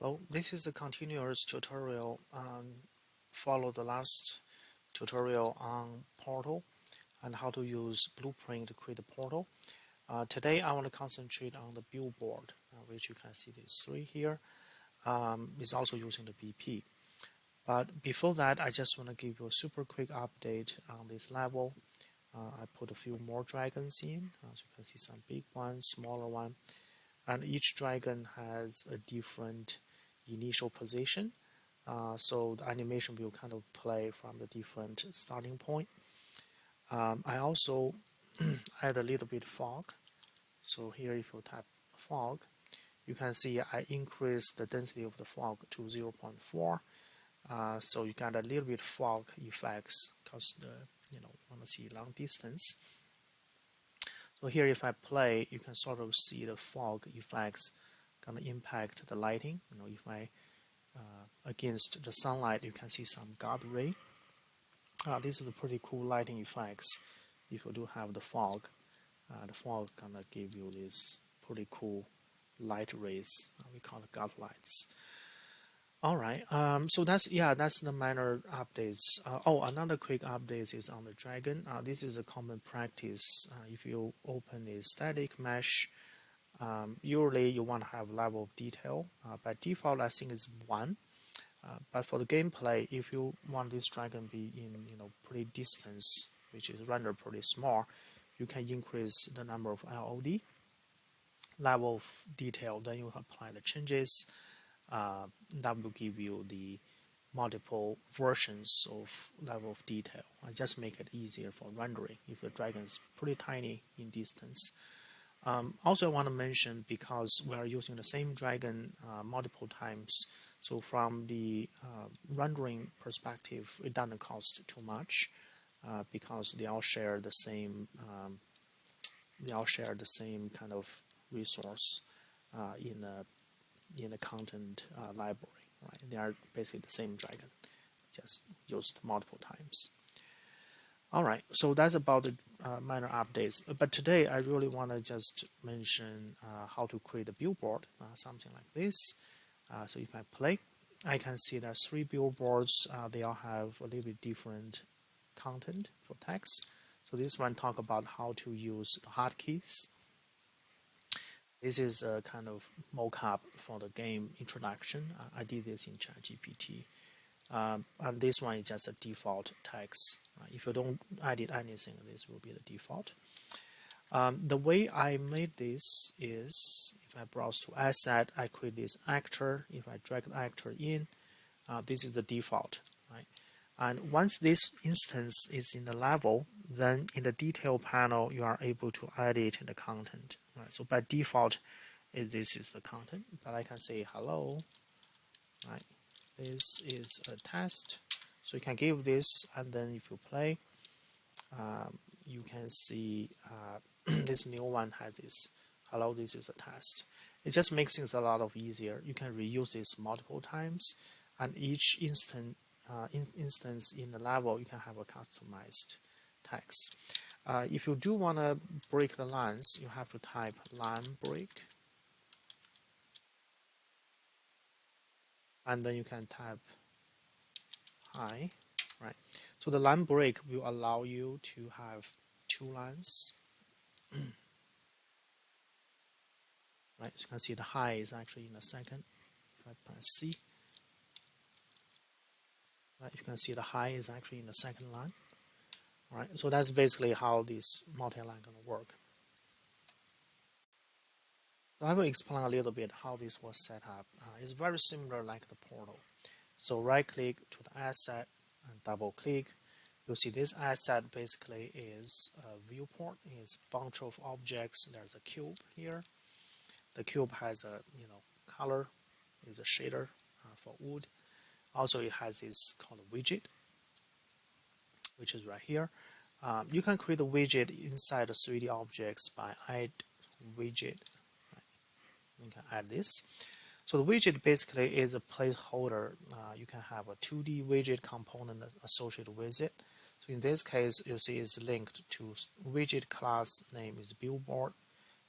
Hello, this is a continuous tutorial follow the last tutorial on portal and how to use Blueprint to create a portal. Today I want to concentrate on the billboard, which you can see these three here. Is also using the BP. But before that, I just want to give you a super quick update on this level. I put a few more dragons in, as you can see some big ones, smaller one, and each dragon has a different initial position. So the animation will kind of play from the different starting point. I also add a little bit fog. So here if you tap fog, you can see I increase the density of the fog to 0.4. So you got a little bit fog effects because want to see long distance. So here if I play, you can sort of see the fog effects gonna impact the lighting. If I against the sunlight, you can see some God ray. This is a pretty cool lighting effects. If you do have the fog gonna give you this pretty cool light rays. We call it God lights. All right. So that's the minor updates. Another quick update is on the dragon. This is a common practice. If you open a static mesh, usually you want to have level of detail. By default, I think it's 1. But for the gameplay, if you want this dragon be in pretty distance, which is rendered pretty small, you can increase the number of LOD, level of detail. Then you apply the changes. That will give you the multiple versions of level of detail. I just make it easier for rendering if the dragon is pretty tiny in distance. Also, I want to mention, because we are using the same dragon multiple times, so from the rendering perspective, it doesn't cost too much because they all share the same kind of resource in the content library. Right? They are basically the same dragon, just used multiple times. All right, so that's about the minor updates. But today, I really want to just mention how to create a billboard, something like this. So if I play, I can see there's 3 billboards. They all have a little bit different content for text. So this one talk about how to use the hotkeys. This is a kind of mock-up for the game introduction. I did this in ChatGPT. And this one is just a default text. If you don't edit anything, this will be the default. The way I made this is, if I browse to asset, I create this actor. If I drag the actor in, this is the default, right? And once this instance is in the level, then in the detail panel, you are able to edit the content. Right? So by default, this is the content, but I can say hello, right? This is a test. So you can give this, and then if you play, you can see this new one has this hello, this is a test. It just makes things a lot of easier. You can reuse this multiple times, and each instance in the level, you can have a customized text. If you do want to break the lines, you have to type line break, and then you can type hi, right? So the line break will allow you to have 2 lines. Right, so you can see the high is actually in the second. If I press C, right, you can see the high is actually in the second line. All right, so that's basically how this multi-line gonna work. So I will explain a little bit how this was set up. It's very similar like the portal. So right-click to the asset and double-click. You'll see this asset basically is a viewport. It's a bunch of objects. There's a cube here. The cube has a color, is a shader for wood. Also, it has this called a widget, which is right here. You can create a widget inside the 3D objects by add widget. Right? You can add this. So the widget basically is a placeholder. You can have a 2D widget component associated with it. So in this case, you see it's linked to widget class name is billboard.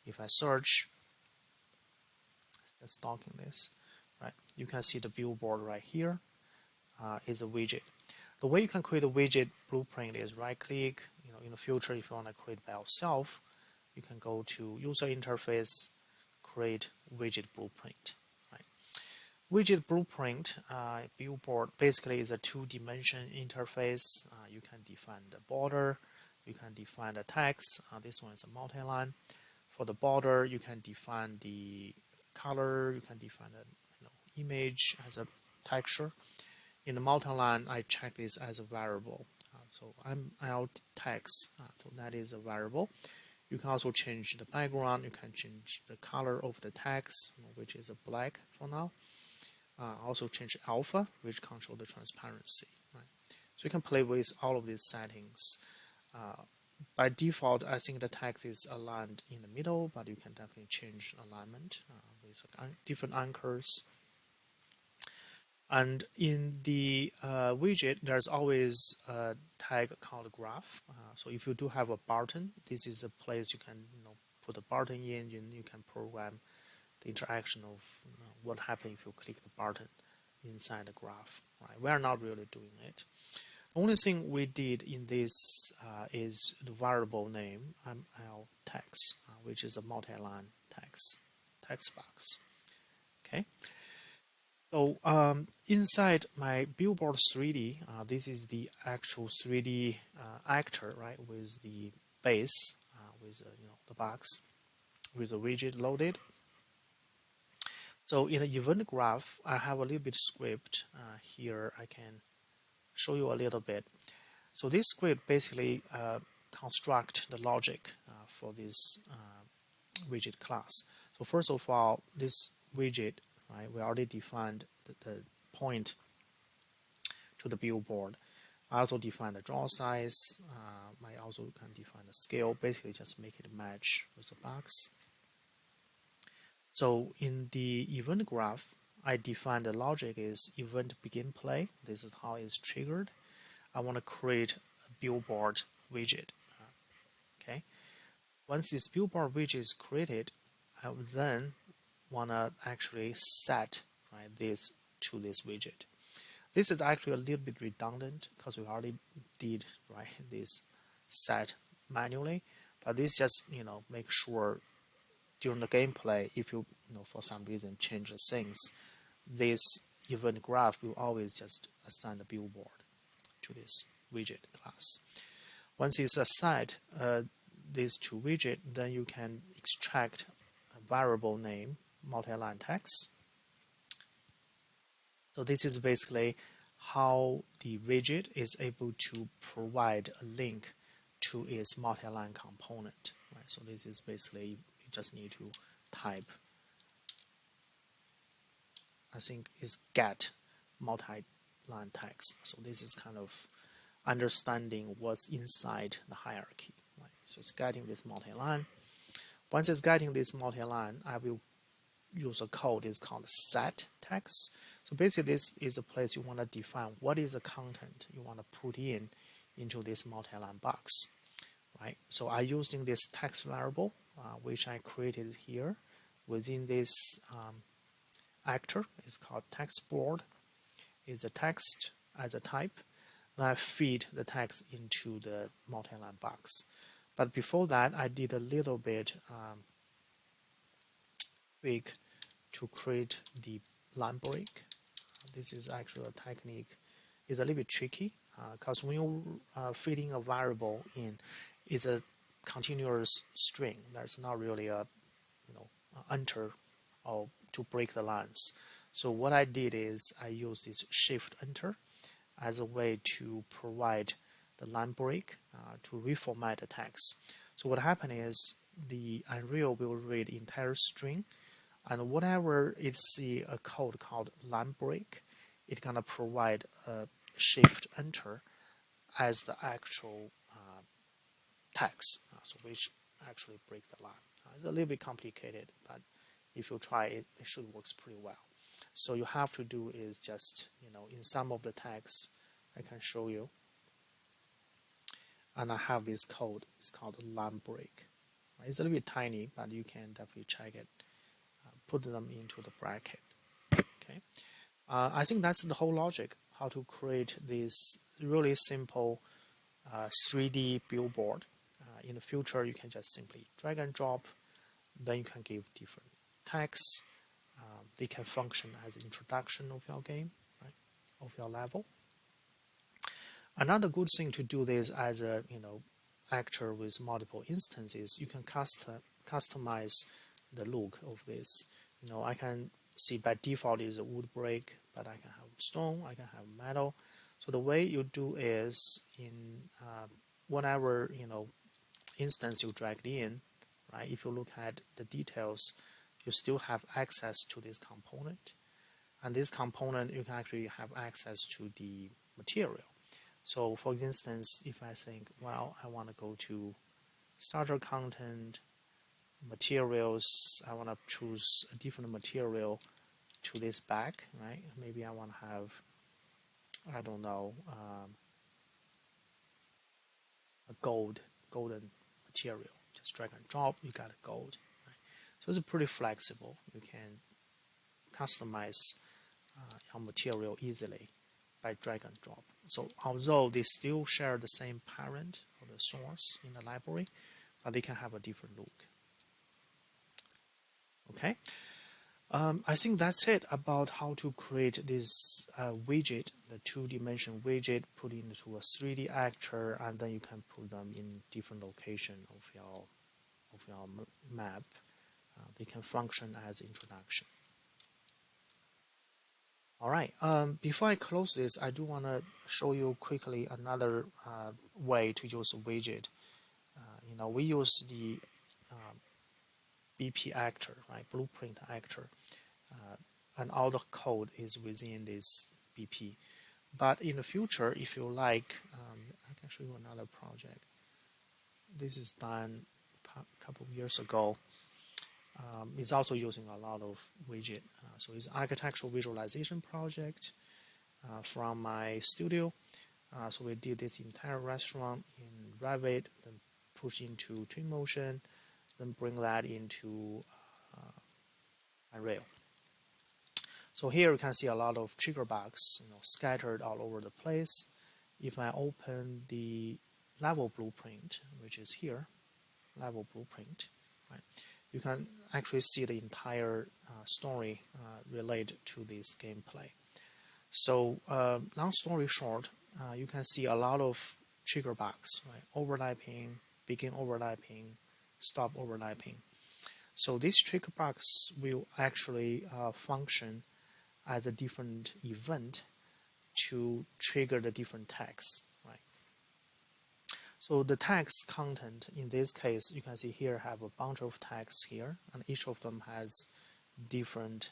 If I search, just stalking this, right? You can see the billboard right here is a widget. The way you can create a widget blueprint is right click. In the future, if you want to create by yourself, you can go to user interface, create widget blueprint. Right? Widget blueprint billboard basically is a two-dimension interface. You can define the border, you can define the text. This one is a multi-line. For the border, you can define the color, you can define the image as a texture. In the multi-line, I check this as a variable. So I'm out text, so that is a variable. You can also change the background. You can change the color of the text, which is a black for now. Also change alpha, which control the transparency. Right? So you can play with all of these settings. By default, I think the text is aligned in the middle, but you can definitely change alignment with different anchors. And in the widget, there's always a tag called graph. So if you do have a button, this is a place you can put a button in, and you can program the interaction of what happens if you click the button inside the graph. Right? We are not really doing it. The only thing we did in this is the variable name ml text, which is a multi-line text box. Okay. So inside my billboard 3D, this is the actual 3D actor, right, with the base, with the box, with the widget loaded. So in the event graph, I have a little bit script here. I can show you a little bit. So this script basically construct the logic for this widget class. So first of all, this widget, right, we already defined the point to the billboard. I also define the draw size. I also can define the scale. Basically, just make it match with the box. So in the event graph, I define the logic is event begin play. This is how it's triggered. I want to create a billboard widget. Okay. Once this billboard widget is created, I would then want to actually set this to this widget. This is actually a little bit redundant because we already did this set manually, but this just make sure during the gameplay, if you for some reason change the things, this event graph will always just assign the billboard to this widget class. Once it's assigned this to widget, then you can extract a variable name multi-line text. So this is basically how the widget is able to provide a link to its multi-line component. Right? So this is basically you just need to type, I think is get multi-line text. So this is kind of understanding what's inside the hierarchy. Right? So it's getting this multi-line. Once it's getting this multi-line, I will use a code is called set text. So basically this is a place you want to define what is the content you want to put into this multi-line box, right? So I'm using this text variable, which I created here within this actor. It's called text board. It's a text as a type. And I feed the text into the multi-line box. But before that, I did a little bit tweak to create the line break. This is actually a technique. It's a little bit tricky because when you feeding a variable in, it's a continuous string. There's not really a enter or to break the lines. So what I did is I used this shift enter as a way to provide the line break to reformat the text. So what happened is the Unreal will read entire string, and whatever it see a code called line break, it's gonna provide a shift enter as the actual text, so which actually break the line. It's a little bit complicated, but if you try it, it should work pretty well. So you have to do is just in some of the text I can show you, and I have this code. It's called line break. It's a little bit tiny, but you can definitely check it. Put them into the bracket. Okay. Okay, I think that's the whole logic, how to create this really simple 3D billboard. In the future, you can just simply drag and drop, then you can give different tags. They can function as introduction of your game, right, of your level. Another good thing to do this as a actor with multiple instances, you can customize the look of this. I can see by default is a wood brick, but I can have stone, I can have metal. So the way you do is in whatever instance you dragged in, right? If you look at the details, you still have access to this component, and this component you can actually have access to the material. So for instance, if I think, well, I want to go to starter content, materials, I want to choose a different material to this bag, right? Maybe I want to have, I don't know, a golden material. Just drag and drop, you got a gold. Right? So it's pretty flexible. You can customize your material easily by drag and drop. So although they still share the same parent or the source in the library, but they can have a different look. Okay, I think that's it about how to create this widget, the two-dimension widget, put into a 3D actor, and then you can put them in different location of your map. They can function as introduction. All right. Before I close this, I do want to show you quickly another way to use a widget. We use the BP actor, right? Blueprint actor, and all the code is within this BP. But in the future, if you like, I can show you another project. This is done a couple of years ago. It's also using a lot of widget. So it's architectural visualization project from my studio. So we did this entire restaurant in Revit, then push into Twinmotion, then bring that into Unreal. So here you can see a lot of trigger bugs, scattered all over the place. If I open the level blueprint, which is here, level blueprint, right, you can actually see the entire story related to this gameplay. So long story short, you can see a lot of trigger bugs, right? Overlapping, begin overlapping, stop overlapping. So these trigger bugs will actually function as a different event to trigger the different tags, right? So the tags content in this case, you can see here have a bunch of tags here, and each of them has different,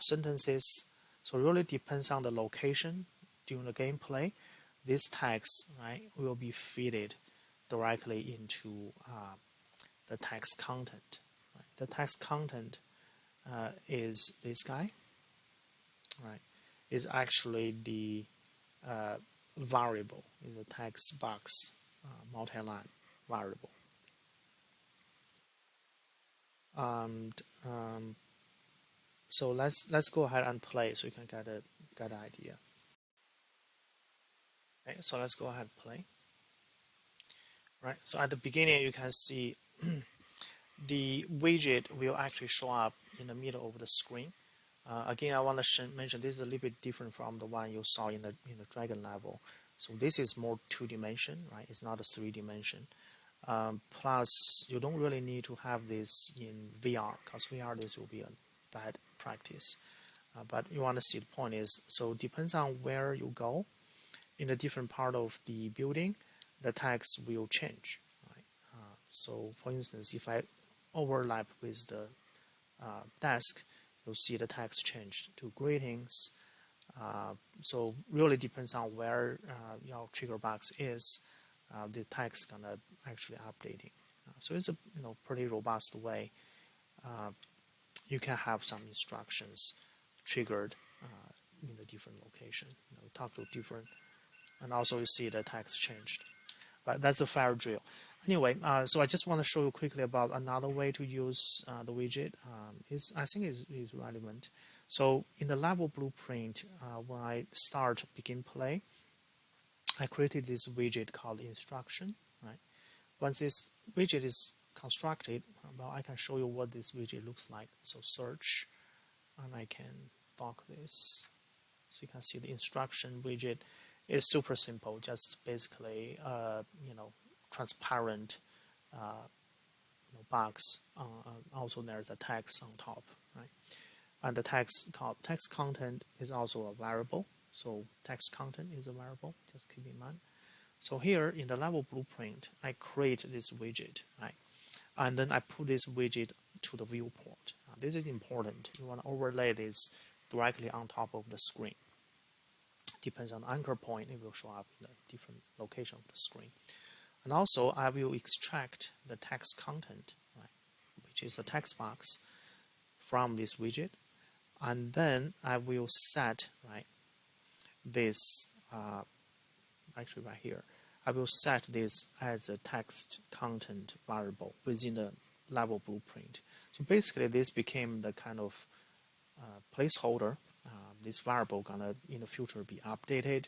sentences. So it really depends on the location during the gameplay. These tags, right, will be fed directly into the text content. Right? The text content is this guy, right? Is actually the variable, is a text box multi-line variable. And so let's go ahead and play so you can get an idea. Okay, so let's go ahead and play. Right. So at the beginning, you can see the widget will actually show up in the middle of the screen. Again, I want to mention this is a little bit different from the one you saw in the Dragon level. So this is more two-dimension, right? It's not a three-dimension. Plus, you don't really need to have this in VR because VR this will be a bad practice. But you want to see the point is, so depends on where you go in a different part of the building, the text will change. Right? So for instance, if I overlap with the desk, you'll see the text change to greetings. So really depends on where your trigger box is, the text gonna actually updating. So it's a pretty robust way. You can have some instructions triggered in a different location. Talk to different, and also you see the text changed. But that's a fair drill. Anyway, so I just want to show you quickly about another way to use the widget. I think is relevant. So in the level blueprint, when I start begin play, I created this widget called instruction. Right. Once this widget is constructed, well, I can show you what this widget looks like. So search, and I can dock this. So you can see the instruction widget is super simple, just basically, transparent box. Also, there's a text on top, right? And the text content is also a variable. So text content is a variable. Just keep in mind. So here in the level blueprint, I create this widget, right? And then I put this widget to the viewport. This is important. You want to overlay this directly on top of the screen. Depends on the anchor point, it will show up in a different location of the screen. And also, I will extract the text content, right, which is the text box, from this widget, and then I will set this actually right here. I will set this as a text content variable within the level blueprint. So basically, this became the kind of placeholder. This variable gonna in the future be updated.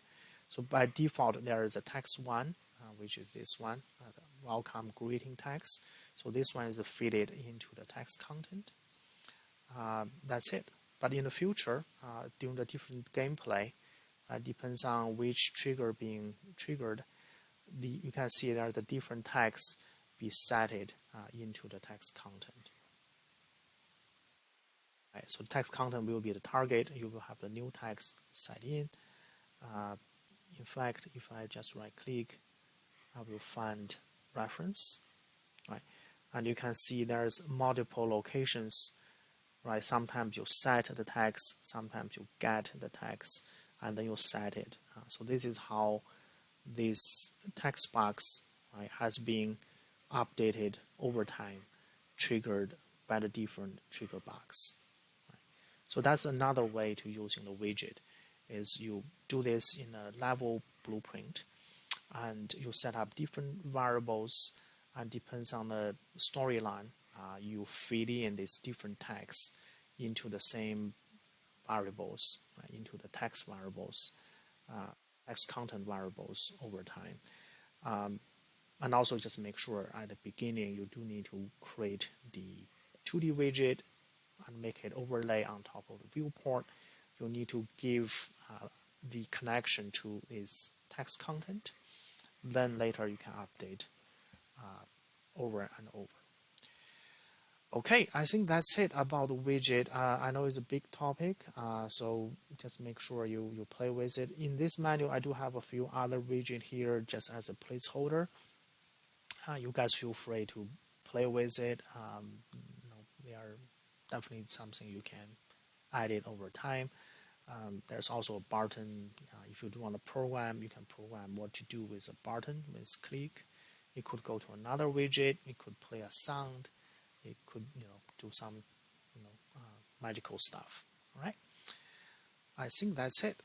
So by default, there is a text one, which is this one, the welcome greeting text. So this one is fitted into the text content. That's it. But in the future, during the different gameplay, depends on which trigger being triggered. You can see there the different text be setted into the text content. Right, so text content will be the target. You will have the new text set in. In fact, if I just right click, I will find reference, right? And you can see there's multiple locations, right? Sometimes you set the text, sometimes you get the text, and then you set it. So this is how this text box, right, has been updated over time, triggered by the different trigger box. So that's another way to using the widget, is you do this in a level blueprint, and you set up different variables, and depends on the storyline, you feed in these different texts into the same variables, right, into the text variables, text content variables over time. And also just make sure at the beginning you do need to create the 2D widget and make it overlay on top of the viewport. You need to give the connection to its text content. Then later you can update over and over. Okay, I think that's it about the widget. I know it's a big topic, so just make sure you play with it. In this menu, I do have a few other widgets here just as a placeholder. You guys feel free to play with it. They are definitely something you can add it over time. There's also a button. If you do want to program, you can program what to do with a button with click. It could go to another widget. It could play a sound. It could do some magical stuff. All right. I think that's it.